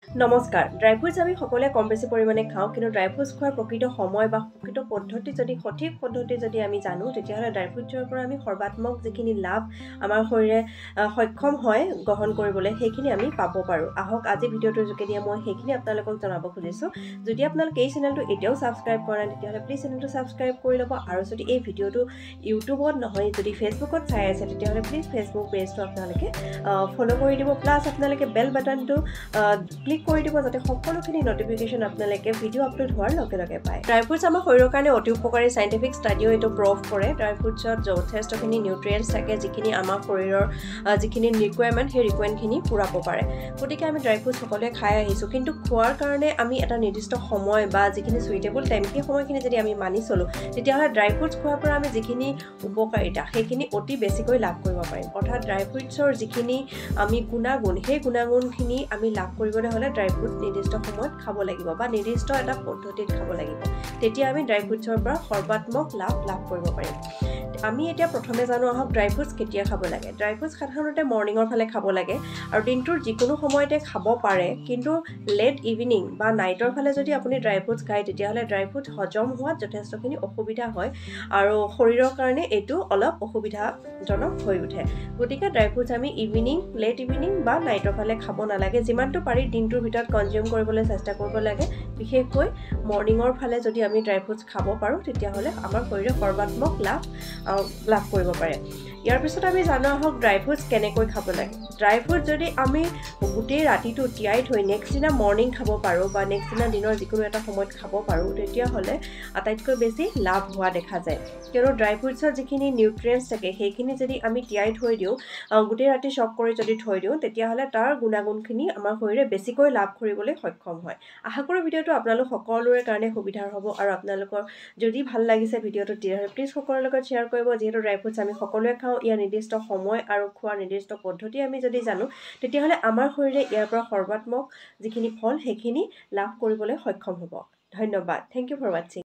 নমস্কাৰ dry fruits আমি সকলোৱে কম বেছি পৰিমাণে খাওঁ কিন্তু ড্ৰাই ফ্ৰুটছ খোৱাৰ প্ৰকৃত সময় বা প্ৰকৃত পদ্ধতি যদি সঠিক পদ্ধতি যদি আমি জানো তেতিয়াহ'লে ড্ৰাই ফ্ৰুটছৰ পৰা আমি সৰ্বাত্মক যিখিনি লাভ আমাৰ শৰীৰে সক্ষম হয় গ্ৰহণ কৰিবলৈ সেইখিনি আমি পাব পাৰোঁ আহক আজি ভিডিঅ'টোৰ যোগেদি মই সেইখিনি আপোনালোকক জনাব খুজিছোঁ যদি আপোনালোকে এই চেনেলটো এতিয়াও ছাবস্ক্ৰাইব কৰা নাই তেতিয়াহ'লে প্লিজ চেনেলটো ছাবস্ক্ৰাইব কৰি ল'ব আৰু যদি এই ভিডিঅ'টো ইউটিউবত নহয় যদি ফেচবুকত চাই আছে তেতিয়াহ'লে প্লিজ ফেচবুক পেজটো আপোনালোকে ফ'ল' কৰি দিব প্লাছ আপোনালোকে বেল বাটনটো ক্লিক কৰি দিব যাতে সকলোখিনি নটিফিকেশ্যন আপোনালোকে ভিডিঅ' আপলোড হোৱাৰ লগে লগে পায় ড্ৰাই ফ্ৰুটছ আমাৰ শৰীৰৰ কাৰণে অতি উপকাৰী চাইণ্টিফিক ষ্টাডিও এইটো প্ৰ'ভ কৰে ড্ৰাই ফ্ৰুটছত যথেষ্টখিনি নিউট্ৰিয়েণ্টছ থাকে যিখিনি আমাৰ শৰীৰৰ যিখিনি ৰিকুৱাৰমেণ্ট সেই ৰিকুৱাৰমেণ্টখিনি পূৰাব পাৰে গতিকে আমি ড্ৰাই ফ্ৰুটছ সকলোৱে খাই আহিছোঁ কিন্তু খোৱাৰ কাৰণে আমি এটা নিৰ্দিষ্ট সময় বা যিখিনি চুইটেবল টাইম সেই সময়খিনি যদি আমি মানি চলোঁ তেতিয়াহ'লে ড্ৰাই ফ্ৰুটছ খোৱাৰ পৰা আমি যিখিনি উপকাৰিতা সেইখিনি অতি বেছিকৈ লাভ কৰিব পাৰিম অৰ্থাৎ ড্ৰাই ফ্ৰুটছৰ যিখিনি আমি গুণাগুণ সেই গুণাগুণখিনি আমি লাভ কৰিবলৈ হ'লে ড্ৰাই ফ্ৰুট নিৰ্দিষ্ট সময়ত খাব লাগিব বা নিৰ্দিষ্ট এটা পদ্ধতিত খাব লাগিব তেতিয়া আমি ড্ৰাই ফ্ৰুটছৰ পৰা সৰ্বাত্মক লাভ কৰিব পাৰিম আমি এতিয়া প্ৰথমে জানো আহক ড্ৰাই ফ্ৰুটছ কেতিয়া খাব লাগে ড্ৰাই ফ্ৰুটছ সাধাৰণতে মৰ্ণিঙৰ ফালে খাব লাগে আৰু দিনটোৰ যিকোনো সময়তে খাব পাৰে কিন্তু লেট ইভিনিং বা নাইটৰ ফালে যদি আপুনি ড্ৰাই ফ্ৰুটছ খায় তেতিয়াহ'লে ড্ৰাই ফ্ৰুটছ হজম হোৱাত যথেষ্টখিনি অসুবিধা হয় আৰু শৰীৰৰ কাৰণে এইটো অলপ অসুবিধাজনক হৈ উঠে গতিকে ড্ৰাই ফ্ৰুটছ আমি লেট ইভিনিং বা নাইটৰ ফালে খাব নালাগে যিমানটো পাৰি দিনটোৰ ভিতৰত কনজিউম কৰিবলৈ চেষ্টা কৰিব লাগে বিশেষকৈ মৰ্ণিঙৰ ফালে যদি আমি ড্ৰাই ফ্ৰুটছ খাব পাৰোঁ তেতিয়াহ'লে আমাৰ শৰীৰে সৰ্বাত্মক লাভ কৰিব পাৰে ইয়াৰ পিছত আমি জানো আহক ড্ৰাই ফ্ৰুটছ কেনেকৈ খাব লাগে ড্ৰাই ফ্ৰুট যদি আমি গোটেই ৰাতিটো তিয়াই থৈ নেক্সট দিনা মৰ্ণিং খাব পাৰোঁ বা নেক্সট দিনা দিনৰ যিকোনো এটা সময়ত খাব পাৰোঁ তেতিয়াহ'লে আটাইতকৈ বেছি লাভ হোৱা দেখা যায় কিয়নো ড্ৰাই ফ্ৰুটছৰ যিখিনি নিউট্ৰিয়েণ্টছ থাকে সেইখিনি যদি আমি তিয়াই থৈ দিওঁ গোটেই ৰাতি চক কৰি যদি থৈ দিওঁ তেতিয়াহ'লে তাৰ গুণাগুণখিনি আমাৰ শৰীৰে বেছিকৈ লাভ কৰিবলৈ সক্ষম হয় আশা কৰোঁ ভিডিঅ'টো আপোনালোক সকলোৰে কাৰণে সুবিধাৰ হ'ব আৰু আপোনালোকৰ যদি ভাল লাগিছে ভিডিঅ'টো তেতিয়াহ'লে প্লিজ সকলোৰে লগত শ্বেয়াৰ কৰিব যিহেতু ড্ৰাই ফ্ৰুটছ আমি সকলোৱে খাওঁ ইয়াৰ নিৰ্দিষ্ট সময় আৰু খোৱাৰ নিৰ্দিষ্ট পদ্ধতি আমি যদি জানো তেতিয়াহ'লে আমাৰ শৰীৰে ইয়াৰ পৰা সৰ্বাত্মক যিখিনি ফল সেইখিনি লাভ কৰিবলৈ সক্ষম হ'ব ধন্যবাদ থেংক ইউ ফৰ ৱাটছিং